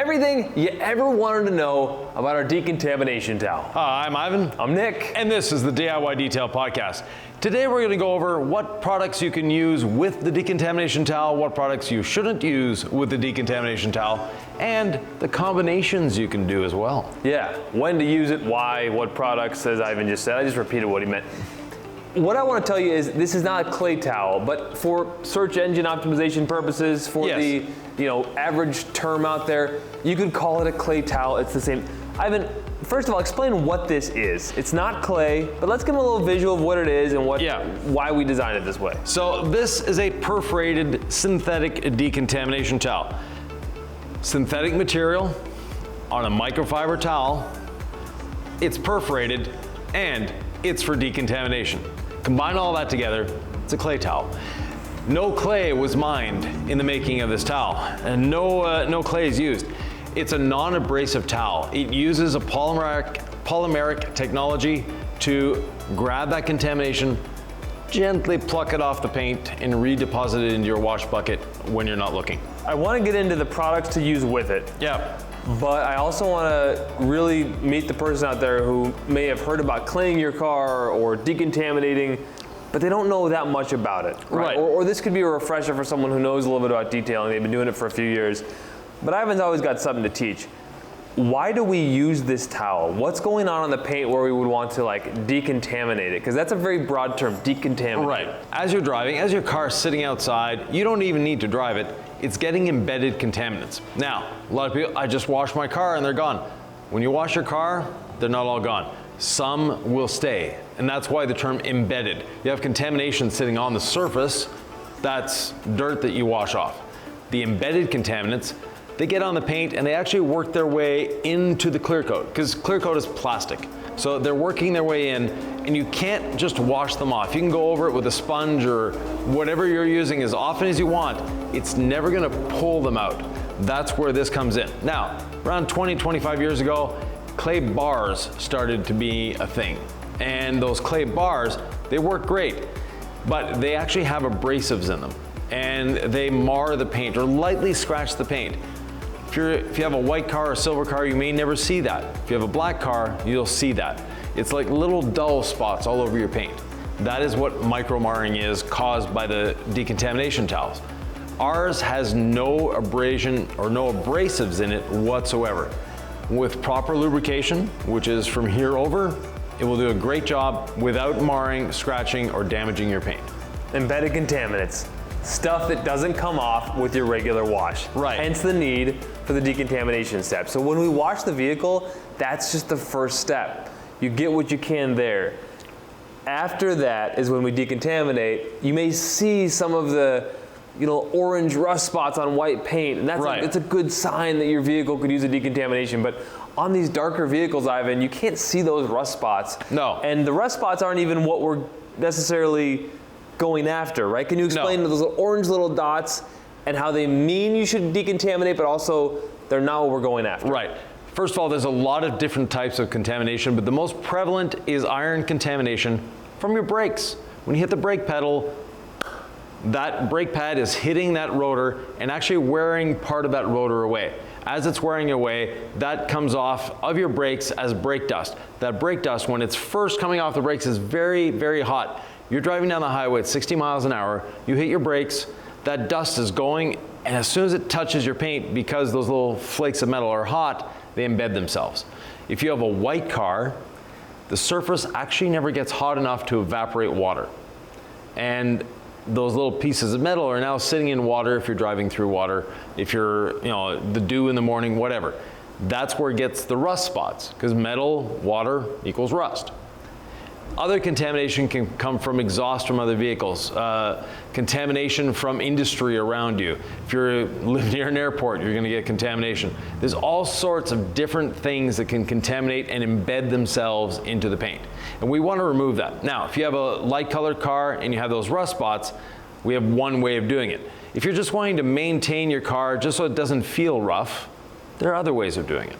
everything you ever wanted to know about our decontamination towel. Hi, I'm Ivan. I'm Nick. And this is the DIY Detail Podcast. Today we're going to go over what products you can use with the decontamination towel, what products you shouldn't use with the decontamination towel, and the combinations you can do as well. Yeah, when to use it, why, what products, as Ivan just said. I just repeated what he meant. What I want to tell you is this is not a clay towel, but for search engine optimization purposes, for the average term out there, you could call it a clay towel. It's the same. Ivan, first of all, explain what this is. It's not clay, but let's give them a little visual of what it is and why we designed it this way. So this is a perforated synthetic decontamination towel. Synthetic material on a microfiber towel. It's perforated and it's for decontamination. Combine all that together, it's a clay towel. No clay was mined in the making of this towel, and no clay is used. It's a non-abrasive towel. It uses a polymeric technology to grab that contamination, gently pluck it off the paint, and redeposit it into your wash bucket when you're not looking. I want to get into the products to use with it. Yeah. But I also want to really meet the person out there who may have heard about cleaning your car or decontaminating, but they don't know that much about it. Right. Or this could be a refresher for someone who knows a little bit about detailing. They've been doing it for a few years. But Ivan's always got something to teach. Why do we use this towel? What's going on the paint where we would want to decontaminate it? Because that's a very broad term, decontaminate. Right. As you're driving, as your car's sitting outside, you don't even need to drive it. It's getting embedded contaminants. Now, a lot of people, I just washed my car and they're gone. When you wash your car, they're not all gone. Some will stay, and that's why the term embedded. You have contamination sitting on the surface, that's dirt that you wash off. The embedded contaminants, they get on the paint and they actually work their way into the clear coat, because clear coat is plastic. So they're working their way in, and you can't just wash them off. You can go over it with a sponge or whatever you're using as often as you want. It's never gonna pull them out. That's where this comes in. Now, around 20, 25 years ago, clay bars started to be a thing. And those clay bars, they work great, but they actually have abrasives in them. And they mar the paint or lightly scratch the paint. If you have a white car or a silver car, you may never see that. If you have a black car, you'll see that. It's like little dull spots all over your paint. That is what micro marring is, caused by the decontamination towels. Ours has no abrasion or no abrasives in it whatsoever. With proper lubrication, which is from here over, it will do a great job without marring, scratching, or damaging your paint. Embedded contaminants. Stuff that doesn't come off with your regular wash. Right. Hence the need for the decontamination step. So when we wash the vehicle, that's just the first step. You get what you can there. After that is when we decontaminate. You may see some of the orange rust spots on white paint, and that's a good sign that your vehicle could use a decontamination. But on these darker vehicles, Ivan, you can't see those rust spots. No. And the rust spots aren't even what we're necessarily going after, right? Can you explain those orange little dots and how they mean you should decontaminate, but also they're not what we're going after? Right. First of all, there's a lot of different types of contamination, but the most prevalent is iron contamination from your brakes. When you hit the brake pedal, that brake pad is hitting that rotor and actually wearing part of that rotor away. As it's wearing away, that comes off of your brakes as brake dust. That brake dust, when it's first coming off the brakes, is very, very hot. You're driving down the highway at 60 miles an hour, you hit your brakes, that dust is going, and as soon as it touches your paint, because those little flakes of metal are hot, they embed themselves. If you have a white car, the surface actually never gets hot enough to evaporate water. And those little pieces of metal are now sitting in water if you're driving through water, if you're, the dew in the morning, whatever. That's where it gets the rust spots, because metal, water equals rust. Other contamination can come from exhaust from other vehicles, contamination from industry around you. If you live near an airport, you're gonna get contamination. There's all sorts of different things that can contaminate and embed themselves into the paint. And we wanna remove that. Now, if you have a light colored car and you have those rust spots, we have one way of doing it. If you're just wanting to maintain your car just so it doesn't feel rough, there are other ways of doing it.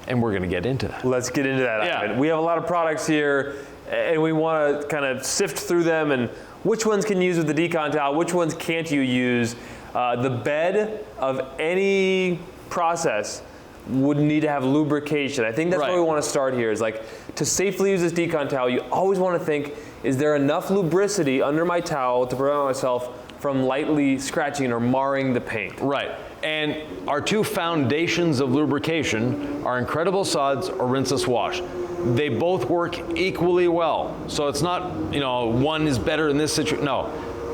And we're gonna get into that. Let's get into that. Yeah. We have a lot of products here and we wanna kind of sift through them and which ones can you use with the Decon towel, which ones can't you use. The bed of any process would need to have lubrication. I think that's where we want to start here, is like, to safely use this Decon towel, you always want to think, is there enough lubricity under my towel to prevent myself from lightly scratching or marring the paint? Right. And our two foundations of lubrication are Incredible Suds or Rinseless Wash. They both work equally well. So it's not, you know, one is better in this situation. No.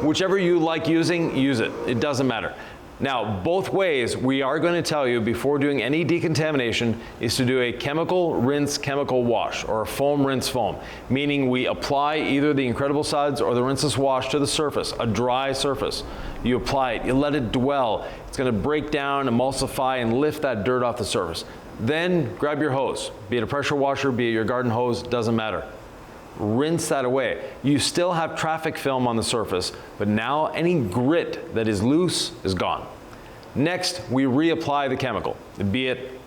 Whichever you like using, use it. It doesn't matter. Now, both ways, we are going to tell you before doing any decontamination is to do a chemical rinse, chemical wash, or a foam rinse foam, meaning we apply either the Incredible Suds or the Rinseless Wash to the surface, a dry surface. You apply it, you let it dwell. It's going to break down, emulsify, and lift that dirt off the surface. Then grab your hose, be it a pressure washer, be it your garden hose, doesn't matter. Rinse that away. You still have traffic film on the surface, but now any grit that is loose is gone. Next, we reapply the chemical, be it,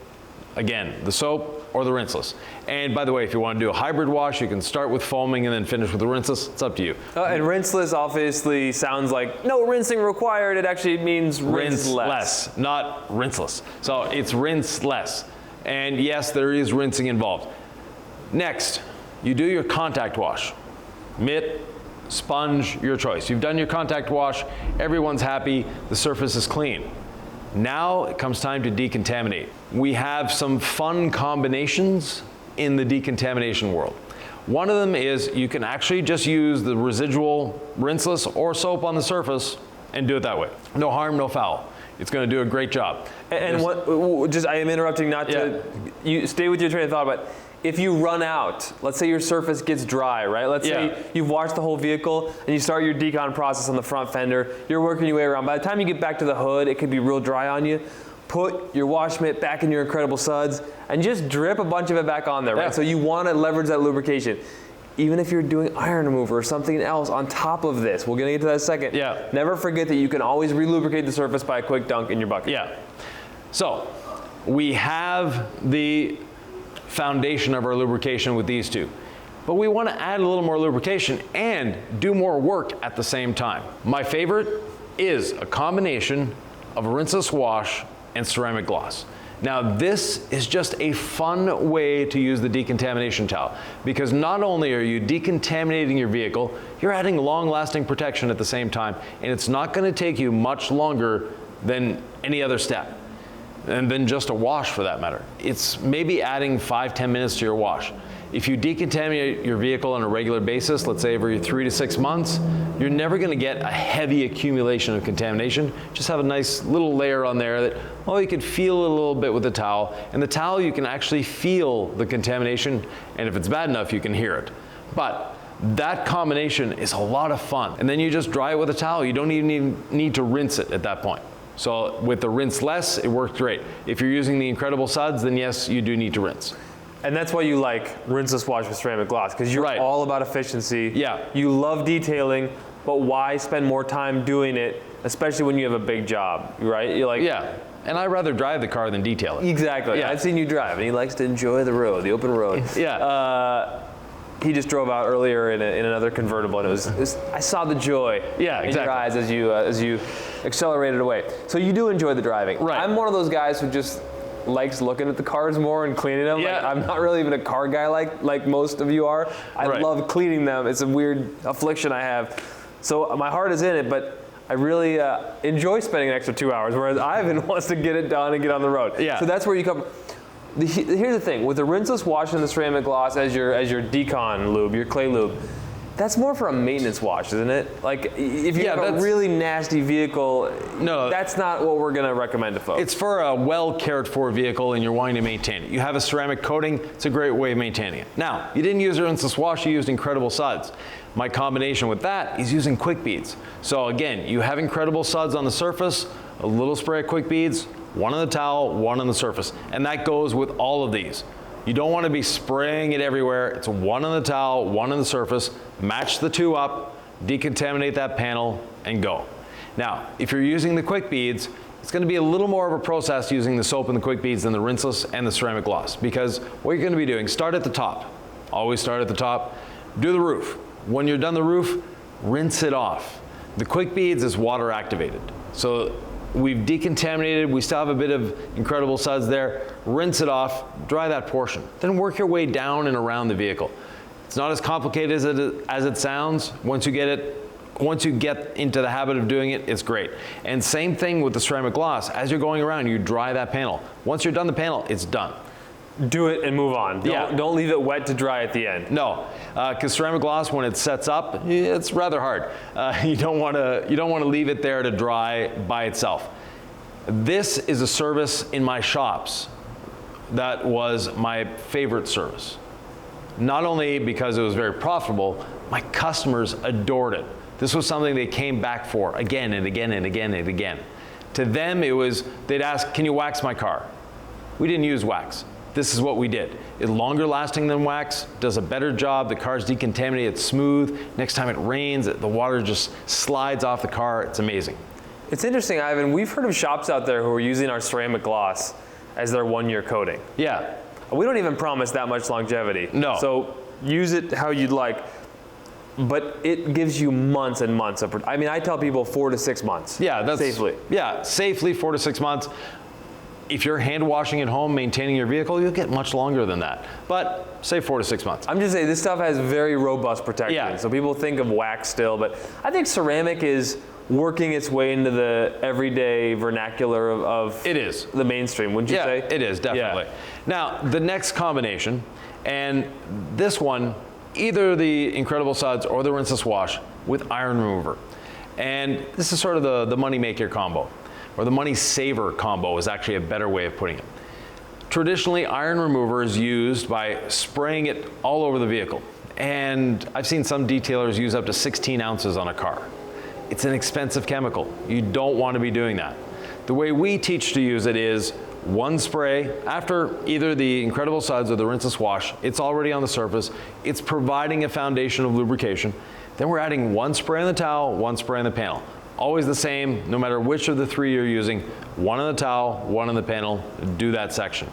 again, the soap or the rinseless. And by the way, if you want to do a hybrid wash, you can start with foaming and then finish with the rinseless. It's up to you. And rinseless obviously sounds like no rinsing required. It actually means rinse less, not rinseless. So it's rinse less. And yes, there is rinsing involved. Next, you do your contact wash. Mitt, sponge, your choice. You've done your contact wash, everyone's happy, the surface is clean. Now it comes time to decontaminate. We have some fun combinations in the decontamination world. One of them is you can actually just use the residual rinseless or soap on the surface and do it that way. No harm, no foul. It's going to do a great job. And I am interrupting not to, you stay with your train of thought, but if you run out, let's say your surface gets dry, right? Let's say you've washed the whole vehicle and you start your decon process on the front fender, you're working your way around. By the time you get back to the hood, it could be real dry on you. Put your wash mitt back in your Incredible Suds and just drip a bunch of it back on there, right? So you want to leverage that lubrication. Even if you're doing iron remover or something else on top of this, we're gonna get to that in a second. Never forget that you can always relubricate the surface by a quick dunk in your bucket. So we have the foundation of our lubrication with these two, but we want to add a little more lubrication and do more work at the same time. My favorite is a combination of a rinseless wash and ceramic gloss. Now this is just a fun way to use the decontamination towel, because not only are you decontaminating your vehicle, you're adding long-lasting protection at the same time, and it's not going to take you much longer than any other step. And then just a wash for that matter. It's maybe adding 5-10 minutes to your wash. If you decontaminate your vehicle on a regular basis, let's say every 3 to 6 months, you're never gonna get a heavy accumulation of contamination. Just have a nice little layer on there that, well, you can feel a little bit with the towel. And the towel, you can actually feel the contamination, and if it's bad enough, you can hear it. But that combination is a lot of fun. And then you just dry it with a towel. You don't even need to rinse it at that point. So with the rinse less, it works great. If you're using the Incredible Suds, then yes, you do need to rinse. And that's why you like rinseless wash with ceramic gloss, because you're all about efficiency. You love detailing, but why spend more time doing it, especially when you have a big job, right? You're like, and I'd rather drive the car than detail it. Exactly. I've seen you drive, and he likes to enjoy the road, the open road. He just drove out earlier in another convertible, and it was I saw the joy in your eyes as you accelerated away. So you do enjoy the driving. I'm one of those guys who just likes looking at the cars more and cleaning them. Like, I'm not really even a car guy like most of you are. I love cleaning them. It's a weird affliction I have. So my heart is in it, but I really enjoy spending an extra 2 hours, whereas Ivan wants to get it done and get on the road. So that's where you come. Here's the thing, with the rinseless wash and the ceramic gloss as your Decon lube, your clay lube, that's more for a maintenance wash, isn't it? Like, if you have a really nasty vehicle, that's not what we're gonna recommend to folks. It's for a well cared for vehicle and you're wanting to maintain it. You have a ceramic coating, it's a great way of maintaining it. Now, you didn't use a rinseless wash, you used Incredible Suds. My combination with that is using quick beads. So again, you have Incredible Suds on the surface, a little spray of quick beads, one on the towel, one on the surface. And that goes with all of these. You don't want to be spraying it everywhere. It's one on the towel, one on the surface. Match the two up, decontaminate that panel, and go. Now, if you're using the quick beads, it's going to be a little more of a process using the soap and the quick beads than the rinseless and the ceramic gloss, because what you're going to be doing, start at the top. Always start at the top. Do the roof. When you're done the roof, rinse it off. The quick beads is water activated. So we've decontaminated, we still have a bit of incredible suds there, rinse it off, dry that portion. Then work your way down and around the vehicle. It's not as complicated as it sounds. Once you get into the habit of doing it, it's great. And same thing with the ceramic gloss. As you're going around, you dry that panel. Once you're done the panel, it's done. Do it and move on. Don't leave it wet to dry at the end. No, because ceramic gloss, when it sets up, it's rather hard. You don't want to leave it there to dry by itself. This is a service in my shops that was my favorite service. Not only because it was very profitable, my customers adored it. This was something they came back for again and again and again and again. To them, it was, they'd ask, can you wax my car? We didn't use wax. This is what we did. It's longer lasting than wax, does a better job, the car's decontaminated, it's smooth. Next time it rains, the water just slides off the car, it's amazing. It's interesting, Ivan, we've heard of shops out there who are using our ceramic gloss as their 1-year coating. Yeah. We don't even promise that much longevity. No. So use it how you'd like, but it gives you months and months of, I mean, I tell people 4 to 6 months. Yeah, that's safely. Yeah, safely 4 to 6 months. If you're hand washing at home, maintaining your vehicle, you'll get much longer than that. But say 4 to 6 months. I'm just saying, this stuff has very robust protection. Yeah. So people think of wax still, but I think ceramic is working its way into the everyday vernacular of It is. the mainstream, wouldn't you say? Yeah, it is, definitely. Yeah. Now, the next combination, and this one, either the Incredible Suds or the Rinseless Wash with iron remover. And this is sort of the money maker combo, or the money saver combo is actually a better way of putting it. Traditionally, iron remover is used by spraying it all over the vehicle. And I've seen some detailers use up to 16 ounces on a car. It's an expensive chemical. You don't want to be doing that. The way we teach to use it is one spray after either the Incredible Suds or the Rinseless Wash. It's already on the surface. It's providing a foundation of lubrication. Then we're adding one spray on the towel, one spray on the panel. Always the same, no matter which of the 3 you're using. One on the towel, one on the panel. Do that section.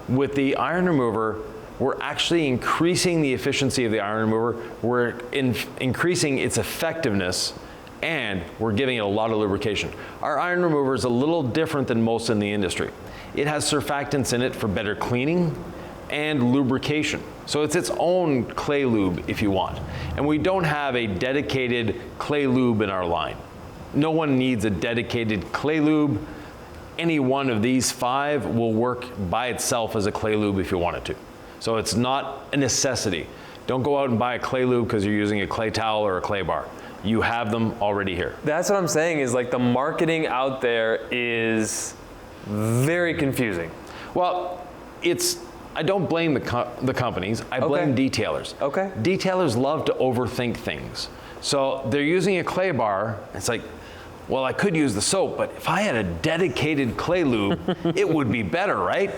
With the iron remover, we're actually increasing the efficiency of the iron remover. We're increasing its effectiveness, and we're giving it a lot of lubrication. Our iron remover is a little different than most in the industry. It has surfactants in it for better cleaning and lubrication. So it's its own clay lube if you want. And we don't have a dedicated clay lube in our line. No one needs a dedicated clay lube. Any one of these 5 will work by itself as a clay lube if you wanted to. So it's not a necessity. Don't go out and buy a clay lube because you're using a clay towel or a clay bar. You have them already here. That's what I'm saying, is like the marketing out there is very confusing. Well, I don't blame the companies, I blame detailers. Okay. Detailers love to overthink things. So they're using a clay bar, it's like, well, I could use the soap, but if I had a dedicated clay lube, it would be better, right?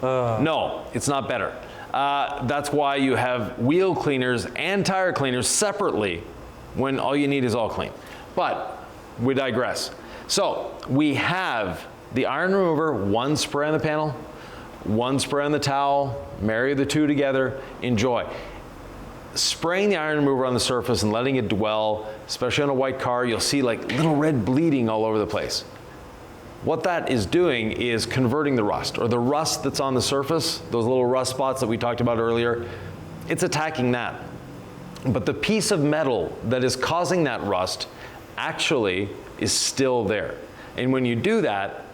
No, it's not better. That's why you have wheel cleaners and tire cleaners separately when all you need is all clean. But we digress. So we have the iron remover, one spray on the panel, one spray on the towel, marry the two together, enjoy. Spraying the iron remover on the surface and letting it dwell, especially on a white car, you'll see like little red bleeding all over the place. What that is doing is converting the rust, or the rust that's on the surface, those little rust spots that we talked about earlier, it's attacking that. But the piece of metal that is causing that rust actually is still there. And when you do that,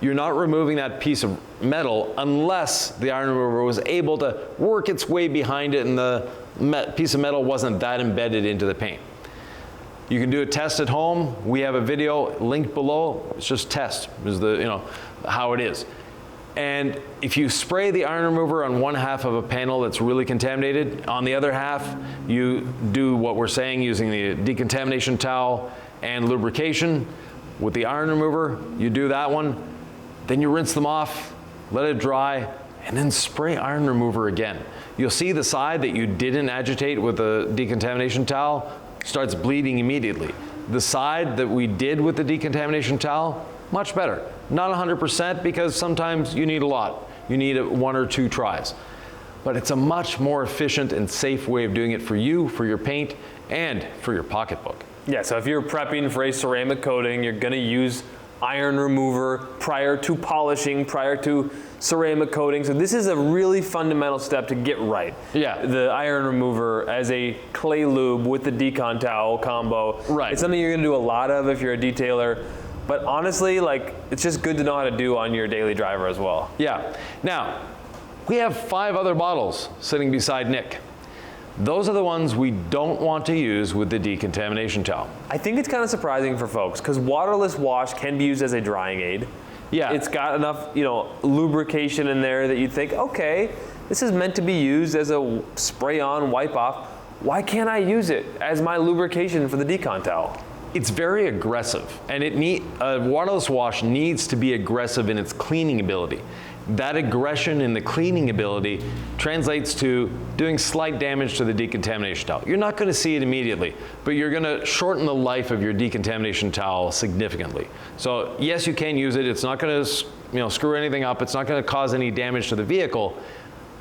you're not removing that piece of metal unless the iron remover was able to work its way behind it and the piece of metal wasn't that embedded into the paint. You can do a test at home. We have a video linked below. It's just test, is how it is. And if you spray the iron remover on one half of a panel that's really contaminated, on the other half, you do what we're saying using the decontamination towel and lubrication. With the iron remover, you do that one, then you rinse them off, let it dry, and then spray iron remover again. You'll see the side that you didn't agitate with the decontamination towel starts bleeding immediately. The side that we did with the decontamination towel, much better. Not 100% because sometimes you need a lot. You need 1 or 2 tries. But it's a much more efficient and safe way of doing it for you, for your paint, and for your pocketbook. Yeah, so if you're prepping for a ceramic coating, you're gonna use iron remover prior to polishing, prior to ceramic coating. So this is a really fundamental step to get right. Yeah. The iron remover as a clay lube with the Decon towel combo. Right. It's something you're gonna do a lot of if you're a detailer. But honestly, like, it's just good to know how to do on your daily driver as well. Yeah. Now, we have 5 other bottles sitting beside Nick. Those are the ones we don't want to use with the decontamination towel. I think it's kind of surprising for folks because waterless wash can be used as a drying aid. Yeah. It's got enough, lubrication in there that you'd think, okay, this is meant to be used as a spray on, wipe off. Why can't I use it as my lubrication for the Decon towel? It's very aggressive, and a waterless wash needs to be aggressive in its cleaning ability. That aggression in the cleaning ability translates to doing slight damage to the decontamination towel. You're not going to see it immediately, but you're going to shorten the life of your decontamination towel significantly. So yes, you can use it. It's not going to screw anything up. It's not going to cause any damage to the vehicle,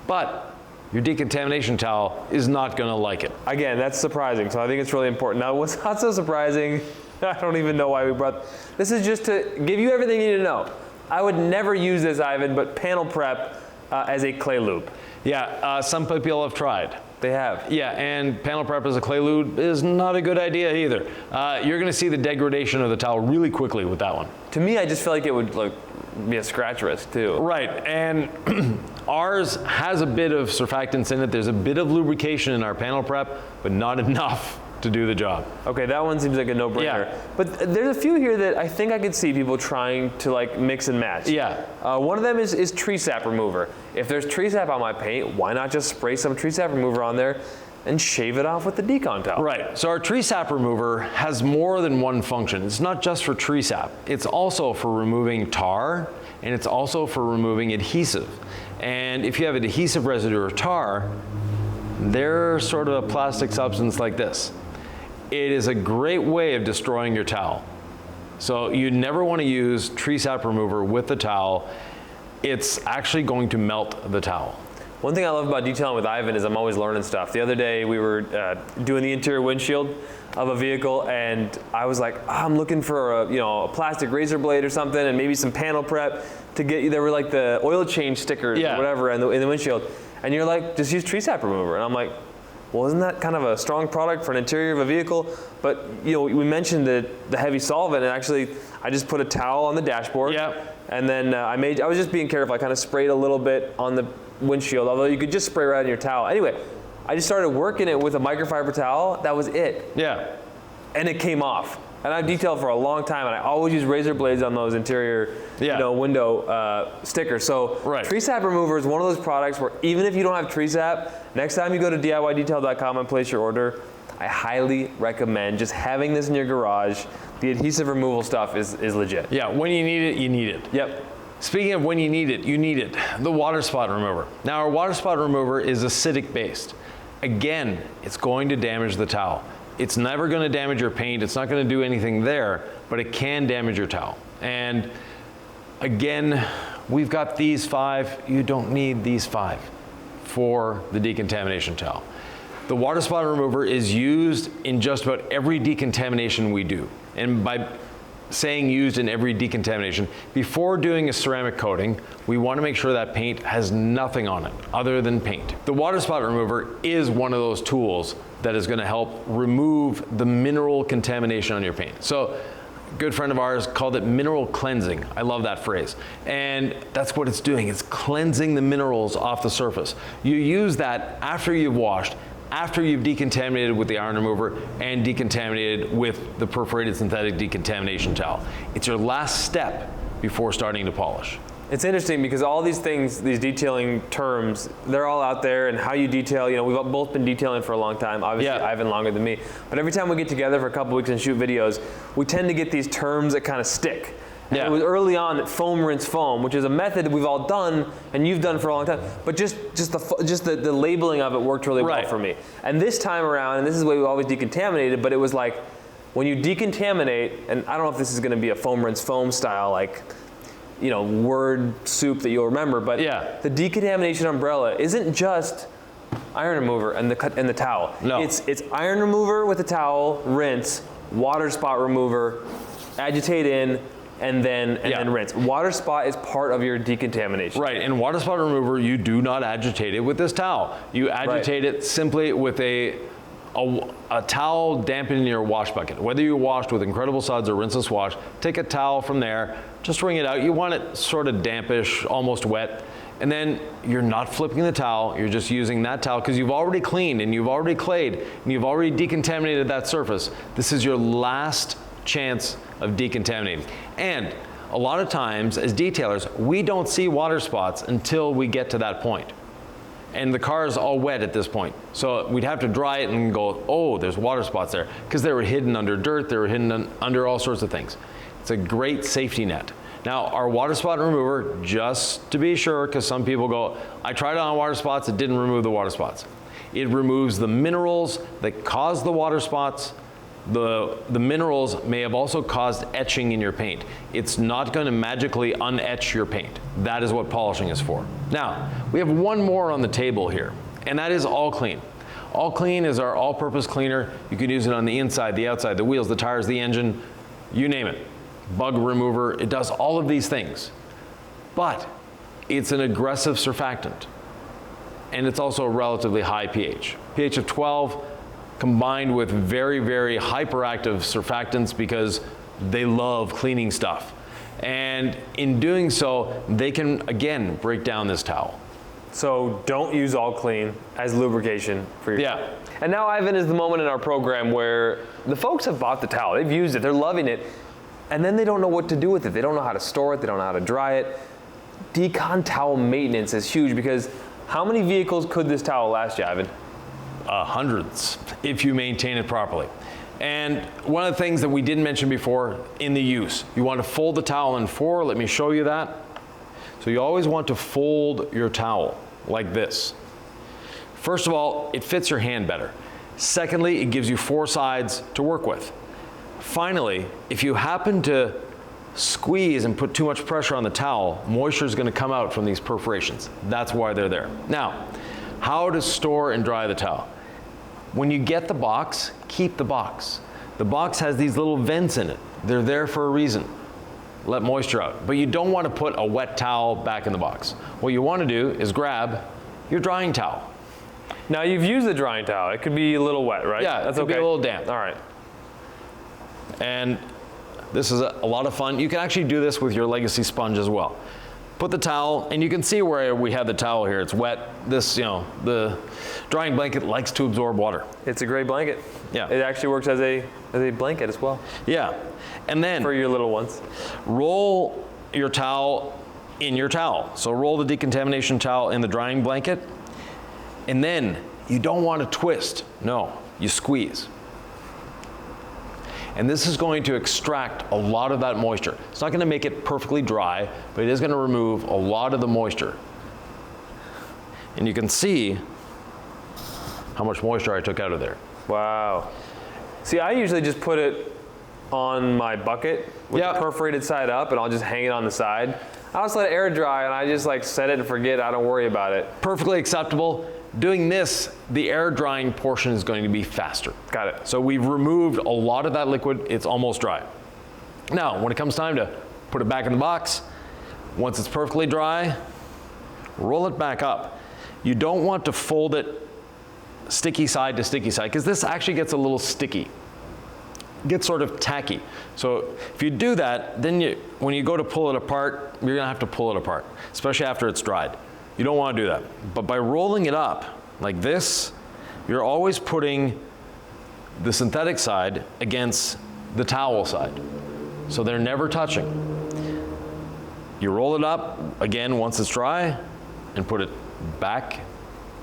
but your decontamination towel is not going to like it. Again, that's surprising, so I think it's really important. Now, what's not so surprising, I don't even know why we brought this, is just to give you everything you need to know. I would never use this, Ivan, but panel prep as a clay lube. Yeah, some people have tried. They have. Yeah, and panel prep as a clay lube is not a good idea either. You're going to see the degradation of the towel really quickly with that one. To me, I just feel like it would be a scratch risk too. Right, and ours has a bit of surfactants in it. There's a bit of lubrication in our panel prep, but not enough to do the job. Okay, that one seems like a no-brainer. Yeah. But there's a few here that I think I could see people trying to mix and match. Yeah. One of them is tree sap remover. If there's tree sap on my paint, why not just spray some tree sap remover on there and shave it off with the Decon towel? Right, so our tree sap remover has more than one function. It's not just for tree sap. It's also for removing tar, and it's also for removing adhesive. And if you have an adhesive residue or tar, they're sort of a plastic substance like this. It is a great way of destroying your towel. So you never want to use tree sap remover with the towel. It's actually going to melt the towel. One thing I love about detailing with Ivan is I'm always learning stuff. The other day we were doing the interior windshield of a vehicle, and I was like, I'm looking for a plastic razor blade or something, and maybe some panel prep to get. There were like the oil change stickers or whatever in the windshield, and you're like, just use tree sap remover, and I'm like, well, isn't that kind of a strong product for an interior of a vehicle? But we mentioned the heavy solvent, and actually I just put a towel on the dashboard. Yep. And then I was just being careful. I kind of sprayed a little bit on the windshield, although you could just spray right on your towel. Anyway, I just started working it with a microfiber towel. That was it. Yeah. And it came off. And I've detailed for a long time, and I always use razor blades on those interior window stickers. So tree sap remover is one of those products where even if you don't have tree sap, next time you go to DIYdetail.com and place your order, I highly recommend just having this in your garage. The adhesive removal stuff is legit. Yeah, when you need it, you need it. Yep. Speaking of when you need it, the water spot remover. Now our water spot remover is acidic based. Again, it's going to damage the towel. It's never going to damage your paint. It's not going to do anything there, but it can damage your towel. And again, we've got these 5. You don't need these 5 for the decontamination towel. The water spot remover is used in just about every decontamination we do. And by saying used in every decontamination, before doing a ceramic coating, we want to make sure that paint has nothing on it other than paint. The water spot remover is one of those tools that is going to help remove the mineral contamination on your paint. So a good friend of ours called it mineral cleansing. I love that phrase. And that's what it's doing. It's cleansing the minerals off the surface. You use that after you've washed, after you've decontaminated with the iron remover and decontaminated with the perforated synthetic decontamination towel. It's your last step before starting to polish. It's interesting because all these things, these detailing terms, they're all out there, and how you detail, we've both been detailing for a long time, obviously Ivan longer than me, but every time we get together for a couple weeks and shoot videos, we tend to get these terms that kind of stick. And it was early on that foam rinse foam, which is a method that we've all done and you've done for a long time, but just the labeling of it worked really well for me. And this time around, and this is the way we always decontaminated, but it was like when you decontaminate, and I don't know if this is going to be a foam rinse foam style word soup that you'll remember, but the decontamination umbrella isn't just iron remover and the towel. No. It's iron remover with the towel, rinse, water spot remover, agitate in, and then rinse. Water spot is part of your decontamination. Right, and water spot remover, you do not agitate it with this towel. You agitate it simply with a towel dampening your wash bucket. Whether you washed with Incredible Suds or rinseless wash, take a towel from there, just wring it out. You want it sort of dampish, almost wet, and then you're not flipping the towel, you're just using that towel because you've already cleaned and you've already clayed and you've already decontaminated that surface. This is your last chance of decontaminating. And a lot of times as detailers, we don't see water spots until we get to that point. And the car is all wet at this point. So we'd have to dry it and go, oh, there's water spots there. Because they were hidden under dirt, they were hidden under all sorts of things. It's a great safety net. Now, our water spot remover, just to be sure, because some people go, I tried it on water spots, it didn't remove the water spots. It removes the minerals that cause the water spots. The minerals may have also caused etching in your paint. It's not going to magically unetch your paint. That is what polishing is for. Now, we have one more on the table here, and that is All Clean. All Clean is our all-purpose cleaner. You can use it on the inside, the outside, the wheels, the tires, the engine, you name it. Bug remover, it does all of these things. But it's an aggressive surfactant, and it's also a relatively high pH. pH of 12, combined with very, very hyperactive surfactants because they love cleaning stuff. And in doing so, they can, again, break down this towel. So don't use All Clean as lubrication for your towel. And now, Ivan, is the moment in our program where the folks have bought the towel, they've used it, they're loving it, and then they don't know what to do with it. They don't know how to store it, they don't know how to dry it. Decon towel maintenance is huge because how many vehicles could this towel last you, Ivan? Hundreds, if you maintain it properly. And one of the things that we didn't mention before in the use, you want to fold the towel in four. Let me show you that. So you always want to fold your towel like this. First of all, it fits your hand better. Secondly, it gives you four sides to work with. Finally, if you happen to squeeze and put too much pressure on the towel, moisture is going to come out from these perforations. That's why they're there. Now, how to store and dry the towel. When you get the box, keep the box. The box has these little vents in it. They're there for a reason. Let moisture out. But you don't want to put a wet towel back in the box. What you want to do is grab your drying towel. Now, you've used the drying towel. It could be a little wet, right? Yeah, that's it could be a little damp. All right. And this is a lot of fun. You can actually do this with your Legacy sponge as well. Put the towel, and you can see where we have the towel here. It's wet. This, the drying blanket likes to absorb water. It's a great blanket. Yeah. It actually works as a blanket as well. Yeah. And then for your little ones, roll your towel in your towel. So roll the decontamination towel in the drying blanket, and then you don't want to twist. No, you squeeze. And this is going to extract a lot of that moisture. It's not going to make it perfectly dry, but it is going to remove a lot of the moisture. And you can see how much moisture I took out of there. Wow. See, I usually just put it on my bucket with the perforated side up, and I'll just hang it on the side. I'll just let it air dry, and I just like set it and forget. I don't worry about it. Perfectly acceptable. Doing this, the air drying portion is going to be faster. Got it. So we've removed a lot of that liquid. It's almost dry. Now, when it comes time to put it back in the box, once it's perfectly dry, roll it back up. You don't want to fold it sticky side to sticky side because this actually gets a little sticky. It gets sort of tacky. So if you do that, then when you go to pull it apart, you're gonna have to pull it apart, especially after it's dried. You don't want to do that. But by rolling it up like this, you're always putting the synthetic side against the towel side. So they're never touching. You roll it up, again, once it's dry, and put it back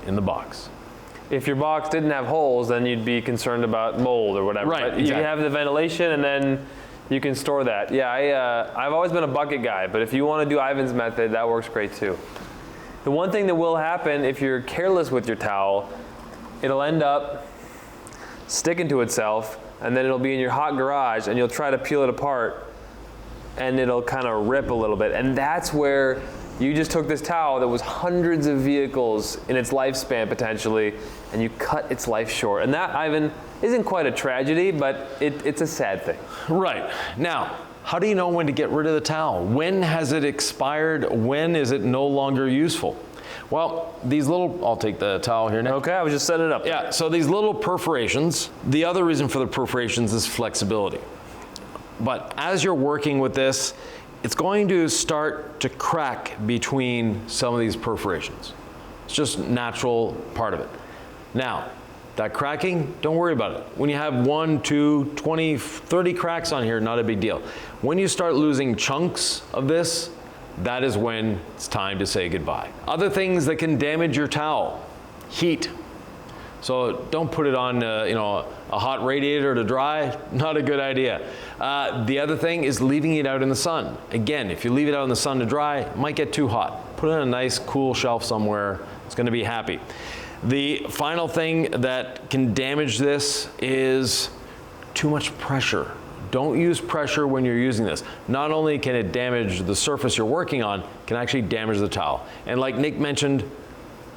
in the box. If your box didn't have holes, then you'd be concerned about mold or whatever. Right, but exactly. You have the ventilation, and then you can store that. Yeah, I've always been a bucket guy, but if you want to do Ivan's method, that works great too. The one thing that will happen if you're careless with your towel, it'll end up sticking to itself, and then it'll be in your hot garage, and you'll try to peel it apart, and it'll kind of rip a little bit. And that's where you just took this towel that was hundreds of vehicles in its lifespan potentially, and you cut its life short. And that, Ivan, isn't quite a tragedy, but it's a sad thing. Right. Now, How do you know when to get rid of the towel? When has it expired? When is it no longer useful? Well, these little, I'll take the towel here now. Okay, I was just setting it up. Yeah, so these little perforations, the other reason for the perforations is flexibility. But as you're working with this, it's going to start to crack between some of these perforations. It's just a natural part of it. Now, that cracking, don't worry about it. When you have 1, 2, 20, 30 cracks on here, not a big deal. When you start losing chunks of this, that is when it's time to say goodbye. Other things that can damage your towel, heat. So don't put it on a hot radiator to dry, not a good idea. The other thing is leaving it out in the sun. Again, if you leave it out in the sun to dry, it might get too hot. Put it on a nice cool shelf somewhere, it's gonna be happy. The final thing that can damage this is too much pressure. Don't use pressure when you're using this. Not only can it damage the surface you're working on, it can actually damage the towel. And like Nick mentioned,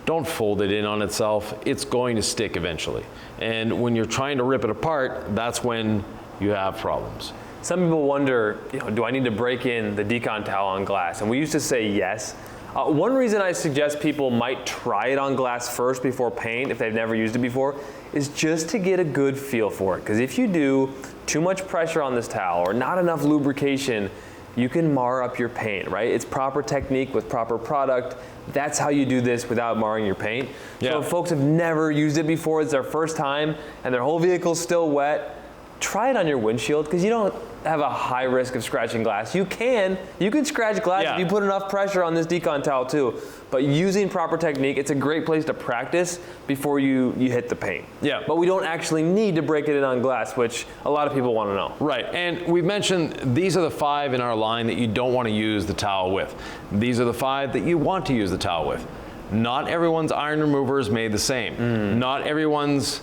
don't fold it in on itself. It's going to stick eventually. And when you're trying to rip it apart, that's when you have problems. Some people wonder, do I need to break in the Decon towel on glass? And we used to say yes. One reason I suggest people might try it on glass first before paint, if they've never used it before, is just to get a good feel for it. Because if you do too much pressure on this towel or not enough lubrication, you can mar up your paint, right? It's proper technique with proper product. That's how you do this without marring your paint. Yeah. So if folks have never used it before, it's their first time, and their whole vehicle's still wet, try it on your windshield, because you don't have a high risk of scratching glass. You can scratch glass if you put enough pressure on this Decon towel too. But using proper technique, it's a great place to practice before you hit the paint. Yeah. But we don't actually need to break it in on glass, which a lot of people want to know. Right, and we've mentioned these are the 5 in our line that you don't want to use the towel with. These are the 5 that you want to use the towel with. Not everyone's iron remover is made the same. Not everyone's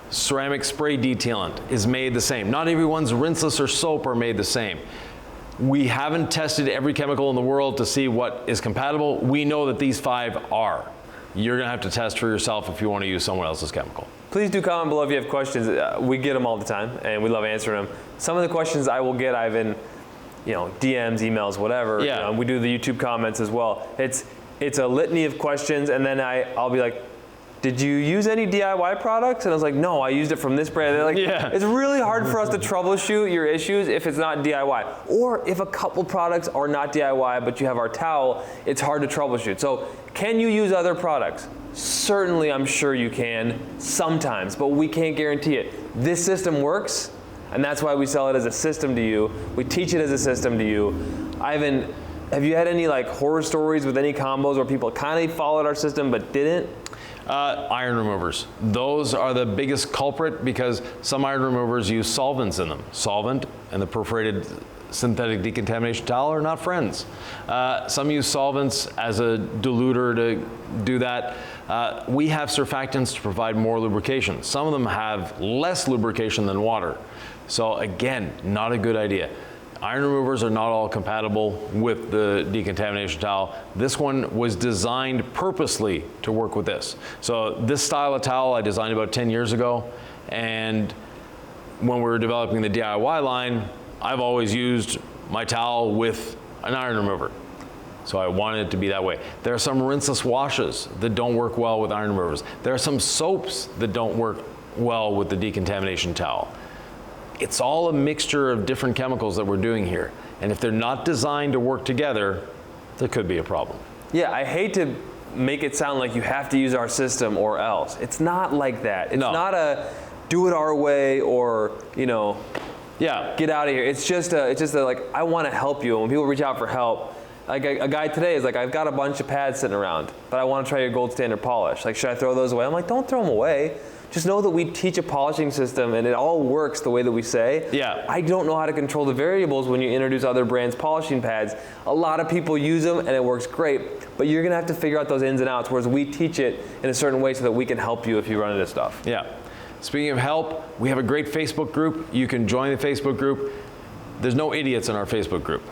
ceramic spray detailant is made the same. Not everyone's rinseless or soap are made the same. We haven't tested every chemical in the world to see what is compatible. We know that these 5 are. You're gonna have to test for yourself if you want to use someone else's chemical. Please do comment below if you have questions. We get them all the time, and we love answering them. Some of the questions I will get, I've been, DMs, emails, whatever. Yeah. We do the YouTube comments as well. It's a litany of questions, and then I'll be like, did you use any DIY products? And I was like, no, I used it from this brand. They're like, it's really hard for us to troubleshoot your issues if it's not DIY. Or if a couple products are not DIY, but you have our towel, it's hard to troubleshoot. So can you use other products? Certainly, I'm sure you can sometimes, but we can't guarantee it. This system works, and that's why we sell it as a system to you. We teach it as a system to you. Ivan, have you had any horror stories with any combos where people kind of followed our system but didn't? Iron removers. Those are the biggest culprit because some iron removers use solvents in them. Solvent and the perforated synthetic decontamination towel are not friends. Some use solvents as a diluter to do that. We have surfactants to provide more lubrication. Some of them have less lubrication than water. So again, not a good idea. Iron removers are not all compatible with the decontamination towel. This one was designed purposely to work with this. So this style of towel I designed about 10 years ago, and when we were developing the DIY line, I've always used my towel with an iron remover. So I wanted it to be that way. There are some rinseless washes that don't work well with iron removers. There are some soaps that don't work well with the decontamination towel. It's all a mixture of different chemicals that we're doing here. And if they're not designed to work together, there could be a problem. Yeah, I hate to make it sound like you have to use our system or else. It's not like that. It's not a do it our way or, get out of here. It's just I want to help you. And when people reach out for help, like a guy today is like, I've got a bunch of pads sitting around, but I want to try your gold standard polish. Like, should I throw those away? I'm like, don't throw them away. Just know that we teach a polishing system and it all works the way that we say. Yeah. I don't know how to control the variables when you introduce other brands' polishing pads. A lot of people use them and it works great, but you're gonna have to figure out those ins and outs, whereas we teach it in a certain way so that we can help you if you run into stuff. Yeah. Speaking of help, we have a great Facebook group. You can join the Facebook group. There's no idiots in our Facebook group.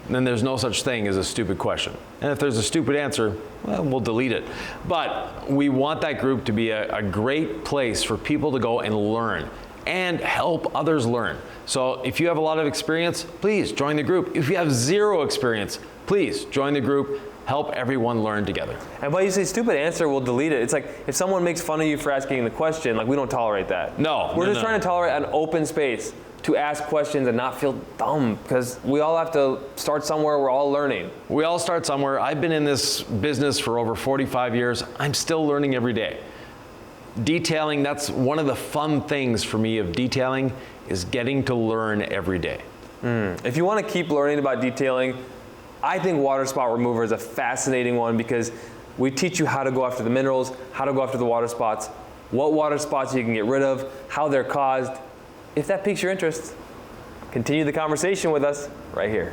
And then there's no such thing as a stupid question. And if there's a stupid answer, well, we'll delete it. But we want that group to be a great place for people to go and learn and help others learn. So if you have a lot of experience, please join the group. If you have zero experience, please join the group. Help everyone learn together. And when you say stupid answer, we'll delete it. It's like if someone makes fun of you for asking the question, like we don't tolerate that. No. We're just trying to tolerate an open space to ask questions and not feel dumb, because we all have to start somewhere. We're all learning. We all start somewhere. I've been in this business for over 45 years. I'm still learning every day. Detailing, that's one of the fun things for me of detailing, is getting to learn every day. If you want to keep learning about detailing, I think water spot remover is a fascinating one, because we teach you how to go after the minerals, how to go after the water spots, what water spots you can get rid of, how they're caused. If that piques your interest, continue the conversation with us right here.